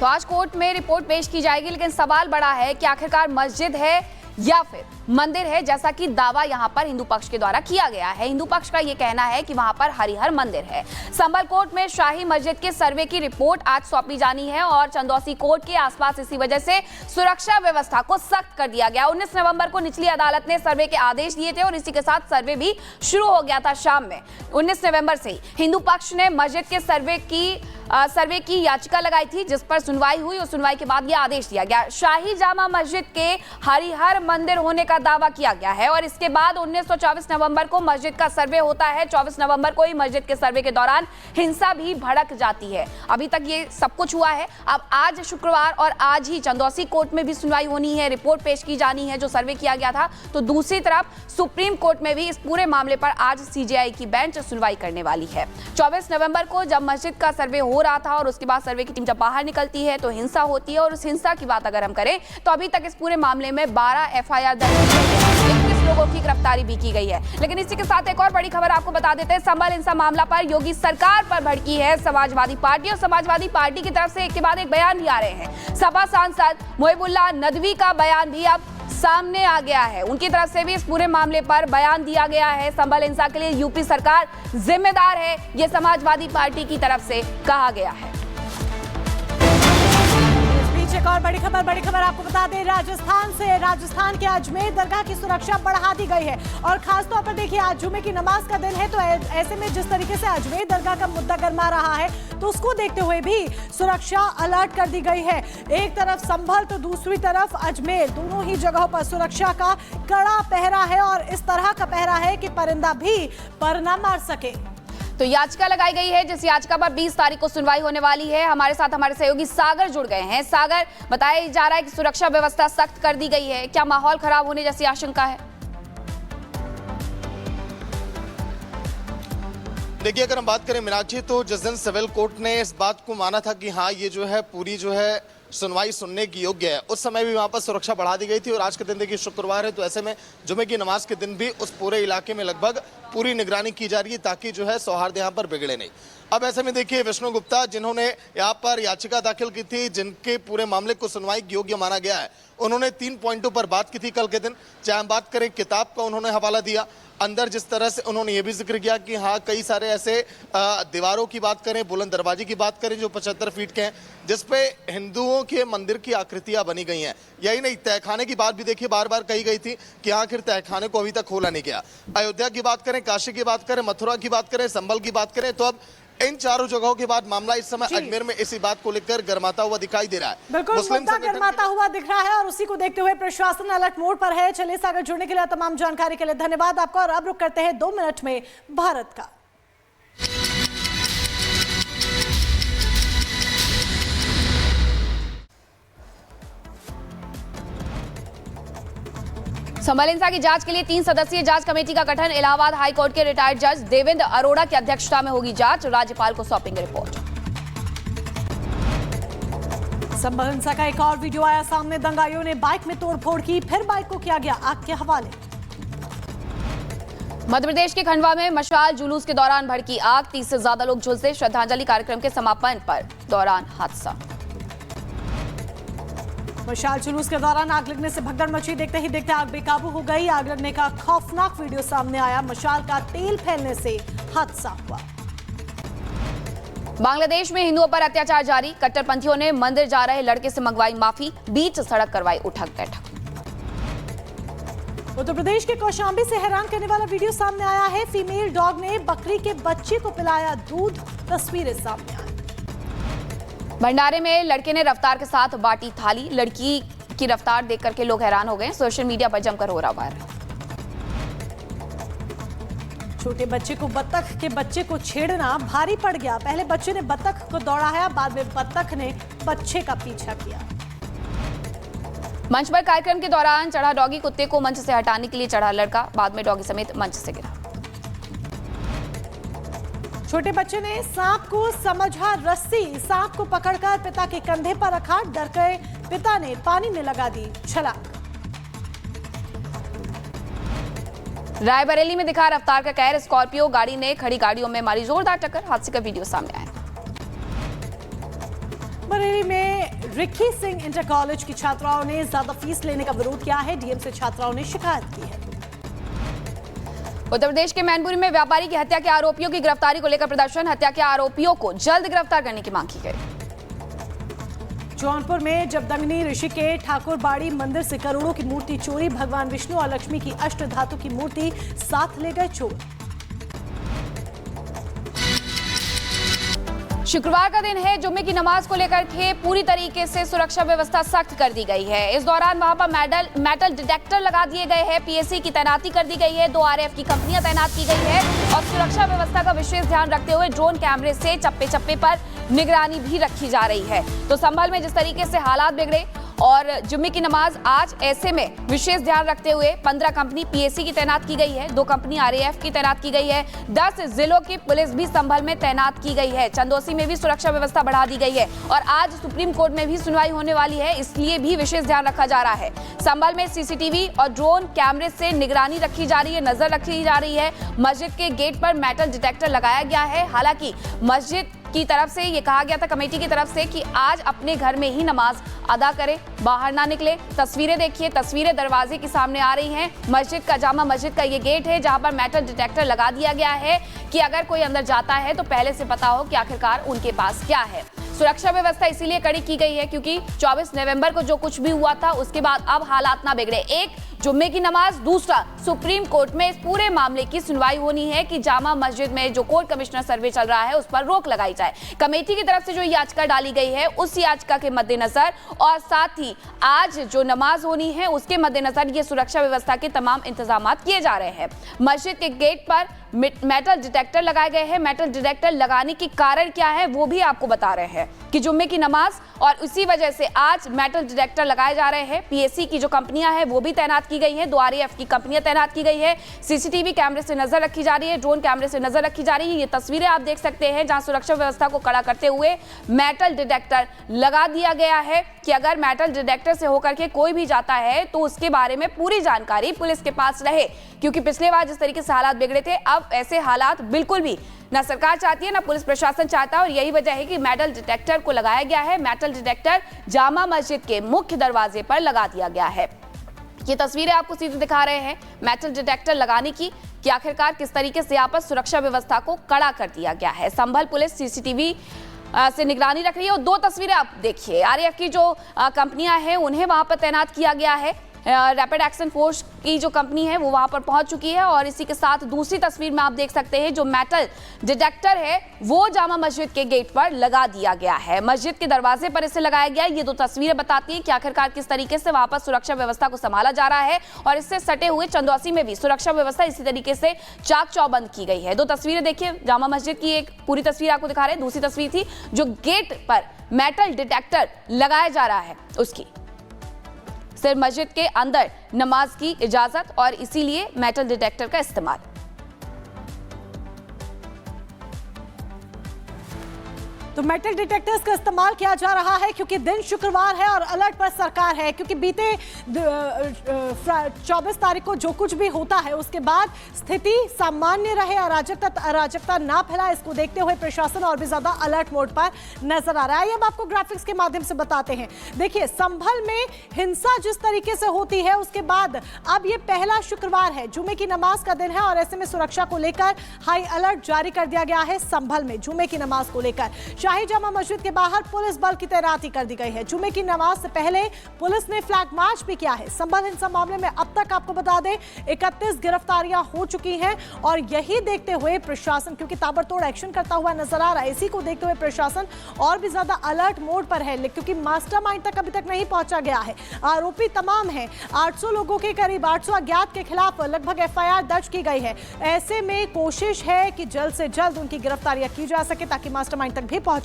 तो आज कोर्ट में रिपोर्ट पेश की जाएगी, लेकिन सवाल बड़ा है कि आखिरकार मस्जिद है या फिर मंदिर है, जैसा कि दावा यहां पर हिंदू पक्ष के द्वारा किया गया है। हिंदू पक्ष का यह कहना है कि वहां पर हरिहर मंदिर है। संभल कोर्ट में शाही मस्जिद के सर्वे की रिपोर्ट आज सौंपी जानी है और चंदौसी कोर्ट के आसपास इसी वजह से सुरक्षा व्यवस्था को सख्त कर दिया गया। 19 नवंबर को निचली अदालत ने सर्वे के आदेश दिए थे और इसी के साथ सर्वे भी शुरू हो गया था। शाम में 19 नवंबर से हिंदू पक्ष ने मस्जिद के सर्वे की याचिका लगाई थी, जिस पर सुनवाई हुई और सुनवाई के बाद यह आदेश दिया गया। शाही जामा मस्जिद के हरिहर मंदिर होने का दावा किया गया है और इसके बाद 1924 नवंबर को मस्जिद का सर्वे होता है। 24 नवंबर को ही मस्जिद के सर्वे के दौरान हिंसा भी भड़क जाती है। अभी तक ये सब कुछ हुआ है। अब आज शुक्रवार और आज ही चंदौसी कोर्ट में भी सुनवाई होनी है, रिपोर्ट पेश की जानी है जो सर्वे किया गया था। तो दूसरी तरफ सुप्रीम कोर्ट में भी इस पूरे मामले पर आज सीजेआई की बेंच सुनवाई करने वाली है। 24 नवंबर को जब मस्जिद का सर्वे हो रहा था और उसके बाद सर्वे की टीम जब बाहर निकलती है तो हिंसा होती है और उस हिंसा की बात अगर हम करें तो अभी तक इस पूरे मामले में 12 एफआईआर दर्ज की गई है, 21 लोगों की गिरफ्तारी भी की गई है। लेकिन इसी के साथ एक और बड़ी खबर आपको बता देते हैं। संभल हिंसा मामला पर योगी सरकार पर भड़की है समाजवादी पार्टी और समाजवादी पार्टी की तरफ से एक के बाद एक बयान भी आ रहे हैं। सपा सांसद मोहिबुल्लाह नदवी का बयान भी अब सामने आ गया है। उनकी तरफ से भी इस पूरे मामले पर बयान दिया गया है। संभल हिंसा के लिए यूपी सरकार जिम्मेदार है, यह समाजवादी पार्टी की तरफ से कहा गया है। एक और बड़ी खबर आपको बता दें, राजस्थान के अजमेर दरगाह की सुरक्षा बढ़ा दी गई है और खासतौर पर देखिए आज जुमे की नमाज का दिन है, तो ऐसे में जिस तरीके से अजमेर दरगाह का मुद्दा गरमा रहा है तो उसको देखते हुए भी सुरक्षा अलर्ट कर दी गई है। एक तरफ संभल तो दूसरी तरफ अजमेर, दोनों ही जगहों पर सुरक्षा का कड़ा पहरा है और इस तरह का पहरा है कि परिंदा भी पर न मार सके। तो याचिका लगाई गई है, जिस याचिका पर 20 तारीख को सुनवाई होने वाली है। हमारे साथ हमारे सहयोगी सागर जुड़ गए हैं। सागर, बताया जा रहा है कि सुरक्षा व्यवस्था सख्त कर दी गई है, क्या माहौल खराब होने जैसी आशंका है? देखिए, अगर हम बात करें मीनाक्षी, तो जिस दिन सिविल कोर्ट ने इस बात को माना था कि हाँ ये जो है पूरी जो है सुनवाई सुनने की योग्य है, उस समय भी वहां पर सुरक्षा बढ़ा दी गई थी और आज के दिन देखिए शुक्रवार है, तो ऐसे में जुमे की नमाज के दिन भी उस पूरे इलाके में लगभग पूरी निगरानी की जा रही है ताकि जो है सौहार्द यहाँ पर बिगड़े नहीं। अब ऐसे में देखिए विष्णु गुप्ता, जिन्होंने यहाँ पर याचिका दाखिल की थी, जिनके पूरे मामले को सुनवाई योग्य माना गया है, उन्होंने 3 पॉइंटों पर बात की थी कल के दिन। चाहे हम बात करें किताब का, उन्होंने हवाला दिया। अंदर जिस तरह से उन्होंने ये भी जिक्र किया कि हाँ कई सारे ऐसे दीवारों की बात करें, बुलंद दरवाजे की बात करें जो 75 फीट के हैं, जिसपे हिंदुओं के मंदिर की आकृतियां बनी गई हैं। यही नहीं, तहखाने की बात भी देखिए बार बार कही गई थी कि आखिर तहखाने को अभी तक खोला नहीं गया। अयोध्या की बात करें, काशी की बात करें, मथुरा की बात करें, संभल की बात करें, तो अब इन चारों जगहों के बाद मामला इस समय अजमेर में इसी बात को लेकर गर्माता हुआ दिखाई दे रहा है। बिल्कुल मुद्दा गर्माता हुआ दिख रहा है और उसी को देखते हुए प्रशासन अलर्ट मोड पर है। चलिए सागर, जुड़ने के लिए, तमाम जानकारी के लिए धन्यवाद आपका। और अब रुक करते हैं 2 मिनट में भारत का। संभल हिंसा की जांच के लिए 3 सदस्यीय जांच कमेटी का गठन। इलाहाबाद हाई कोर्ट के रिटायर्ड जज देवेंद्र अरोड़ा की अध्यक्षता में होगी जांच। राज्यपाल को सौंपेंगे रिपोर्ट। संभल हिंसा का एक और वीडियो आया सामने। दंगाइयों ने बाइक में तोड़फोड़ की, फिर बाइक को किया गया आग के हवाले। मध्य प्रदेश के खंडवा में मशाल जुलूस के दौरान भड़की आग, 30 से ज्यादा लोग झुलसे। श्रद्धांजलि कार्यक्रम के समापन पर दौरान हादसा। मशाल जुलूस के दौरान आग लगने से भगदड़ मची। देखते ही देखते आग बेकाबू हो गई। आग लगने का खौफनाक वीडियो सामने आया। मशाल का तेल फैलने से हादसा हुआ। बांग्लादेश में हिंदुओं पर अत्याचार जारी। कट्टरपंथियों ने मंदिर जा रहे लड़के से मंगवाई माफी, बीच सड़क करवाई उठक बैठक। उत्तर प्रदेश के कौशांबी से हैरान करने वाला वीडियो सामने आया है। फीमेल डॉग ने बकरी के बच्चे को पिलाया दूध, तस्वीरें सामने आई। भंडारे में लड़के ने रफ्तार के साथ बांटी थाली। लड़की की रफ्तार देख करके लोग हैरान हो गए। सोशल मीडिया पर जमकर हो रहा वायरल। छोटे बच्चे को बत्तख के बच्चे को छेड़ना भारी पड़ गया। पहले बच्चे ने बत्तख को दौड़ाया, बाद में बत्तख ने बच्चे का पीछा किया। मंच पर कार्यक्रम के दौरान चढ़ा डॉगी, कुत्ते को मंच से हटाने के लिए चढ़ा लड़का, बाद में डॉगी समेत मंच से गिरा। छोटे बच्चे ने सांप को समझा रस्सी, सांप को पकड़कर पिता के कंधे पर रखा। डर गए पिता ने पानी में लगा दी छलांग। रायबरेली में दिखा रफ्तार का कहर। स्कॉर्पियो गाड़ी ने खड़ी गाड़ियों में मारी जोरदार टक्कर। हादसे का वीडियो सामने आया। बरेली में रिक्की सिंह इंटर कॉलेज की छात्राओं ने ज्यादा फीस लेने का विरोध किया है। डीएम से छात्राओं ने शिकायत की है। उत्तर प्रदेश के मैनपुरी में व्यापारी की हत्या के आरोपियों की गिरफ्तारी को लेकर प्रदर्शन। हत्या के आरोपियों को जल्द गिरफ्तार करने की मांग की गई। जौनपुर में जबदंगनी ऋषि के ठाकुरबाड़ी मंदिर से करोड़ों की मूर्ति चोरी। भगवान विष्णु और लक्ष्मी की अष्ट धातु की मूर्ति साथ ले गए चोर। शुक्रवार का दिन है। जुम्मे की नमाज को लेकर के पूरी तरीके से सुरक्षा व्यवस्था सख्त कर दी गई है। इस दौरान वहां पर मेटल डिटेक्टर लगा दिए गए हैं। पीएसी की तैनाती कर दी गई है। 2 आरएएफ की कंपनियां तैनात की गई है और सुरक्षा व्यवस्था का विशेष ध्यान रखते हुए ड्रोन कैमरे से चप्पे चप्पे पर निगरानी भी रखी जा रही है। तो संभल में जिस तरीके से हालात बिगड़े और जुम्मे की नमाज आज, ऐसे में विशेष ध्यान रखते हुए 15 कंपनी पीएसी की तैनात की गई है। 2 कंपनी आरएएफ की तैनात की गई है। 10 जिलों की पुलिस भी संभल में तैनात की गई है। चंदौसी में भी सुरक्षा व्यवस्था बढ़ा दी गई है और आज सुप्रीम कोर्ट में भी सुनवाई होने वाली है, इसलिए भी विशेष ध्यान रखा जा रहा है। संभल में सीसीटीवी और ड्रोन कैमरे से निगरानी रखी जा रही है, नजर रखी जा रही है। मस्जिद के गेट पर मेटल डिटेक्टर लगाया गया है। हालांकि मस्जिद की तरफ से ये कहा गया था, कमेटी की तरफ से, कि आज अपने घर में ही नमाज अदा करें, बाहर ना निकले। तस्वीरें देखिए, तस्वीरें दरवाजे के सामने आ रही हैं। मस्जिद का, जामा मस्जिद का ये गेट है जहां पर मेटल डिटेक्टर लगा दिया गया है कि अगर कोई अंदर जाता है तो पहले से पता हो कि आखिरकार उनके पास क्या है। सुरक्षा व्यवस्था इसीलिए कड़ी की गई है क्योंकि 24 नवंबर को जो कुछ भी हुआ था उसके बाद अब हालात ना बिगड़े। एक, जुम्मे की नमाज, दूसरा, सुप्रीम कोर्ट में इस पूरे मामले की सुनवाई होनी है कि जामा मस्जिद में जो कोर्ट कमिश्नर सर्वे चल रहा है उस पर रोक लगाई जाए। कमेटी की तरफ से जो याचिका डाली गई है उस याचिका के मद्देनजर और साथ ही आज जो नमाज होनी है उसके मद्देनजर ये सुरक्षा व्यवस्था के तमाम इंतजाम किए जा रहे हैं। मस्जिद के गेट पर मेटल डिटेक्टर लगाए गए हैं। मेटल डिटेक्टर लगाने के कारण क्या है वो भी आपको बता रहे हैं कि जुम्मे की नमाज, और इसी वजह से आज मेटल डिटेक्टर लगाए जा रहे हैं। पीएसी की जो कंपनियां हैं वो भी तैनात की गई हैं। 2 आरएएफ की कंपनियां तैनात की गई है। सीसीटीवी कैमरे से नजर रखी जा रही है, ड्रोन कैमरे से नजर रखी जा रही है। ये तस्वीरें आप देख सकते हैं जहां सुरक्षा व्यवस्था को कड़ा करते हुए मेटल डिटेक्टर लगा दिया गया है कि अगर मेटल डिटेक्टर से होकर के कोई भी जाता है तो उसके बारे में पूरी जानकारी पुलिस के पास रहे, क्योंकि पिछले बार जिस तरीके से हालात बिगड़े थे अब ऐसे हालात बिल्कुल भी ना सरकार चाहती है ना पुलिस प्रशासन चाहता है, और यही वजह है कि मेटल डिटेक्टर को लगाया गया है। मेटल डिटेक्टर जामा मस्जिद के मुख्य दरवाजे पर लगा दिया गया है। ये तस्वीरें आपको सीधे दिखा रहे हैं मेटल डिटेक्टर लगाने की कि आखिरकार किस तरीके से यहाँ पर सुरक्षा व्यवस्था को कड़ा कर दिया गया है। संभल पुलिस सीसीटीवी से निगरानी रख रही है और 2 तस्वीरें आप देखिए। आरएएफ की जो कंपनियां हैं उन्हें वहां पर तैनात किया गया है। रैपिड एक्शन फोर्स की जो कंपनी है वो वहां पर पहुंच चुकी है और इसी के साथ दूसरी तस्वीर में आप देख सकते हैं जो मेटल डिटेक्टर है वो जामा मस्जिद के गेट पर लगा दिया गया है। मस्जिद के दरवाजे पर इसे लगाया गया है। ये 2 तस्वीरें बताती हैं कि आखिरकार किस तरीके से वहां पर सुरक्षा व्यवस्था को संभाला जा रहा है और इससे सटे हुए चंदौसी में भी सुरक्षा व्यवस्था इसी तरीके से चाक चौबंद की गई है। 2 तस्वीरें देखिए, जामा मस्जिद की एक पूरी तस्वीर आपको दिखा रहे हैं, दूसरी तस्वीर थी जो गेट पर मेटल डिटेक्टर लगाया जा रहा है उसकी। सिर्फ मस्जिद के अंदर नमाज की इजाजत और इसीलिए मेटल डिटेक्टर का इस्तेमाल। तो मेटल डिटेक्टर्स का इस्तेमाल किया जा रहा है क्योंकि दिन शुक्रवार है और अलर्ट पर सरकार है, क्योंकि बीते 24 तारीख को जो कुछ भी होता है उसके बाद स्थिति सामान्य रहे, अराजकता ना फैलाए, इसको देखते हुए प्रशासन और भी ज्यादा अलर्ट मोड पर नजर आ रहा है। अब आपको ग्राफिक्स के माध्यम से बताते हैं। देखिए, संभल में हिंसा जिस तरीके से होती है उसके बाद अब ये पहला शुक्रवार है, जुमे की नमाज का दिन है और ऐसे में सुरक्षा को लेकर हाई अलर्ट जारी कर दिया गया है। संभल में जुमे की नमाज को लेकर शाही जामा मस्जिद के बाहर पुलिस बल की तैनाती कर दी गई है। जुमे की नमाज से पहले पुलिस ने फ्लैग मार्च भी किया है। संभल हिंसा मामले में अब तक आपको बता दें 31 गिरफ्तारियां हो चुकी हैं और यही देखते हुए प्रशासन, क्योंकि ताबड़तोड़ एक्शन करता हुआ नजर आ रहा है, इसी को देखते हुए प्रशासन और भी ज्यादा अलर्ट मोड पर है, क्योंकि मास्टरमाइंड तक अभी तक नहीं पहुंचा गया है। आरोपी तमाम है, 800 लोगों के करीब 800 अज्ञात के खिलाफ लगभग एफआईआर दर्ज की गई है। ऐसे में कोशिश है कि जल्द से जल्द उनकी गिरफ्तारियां की जा सके ताकि मास्टरमाइंड तक भी पहुंच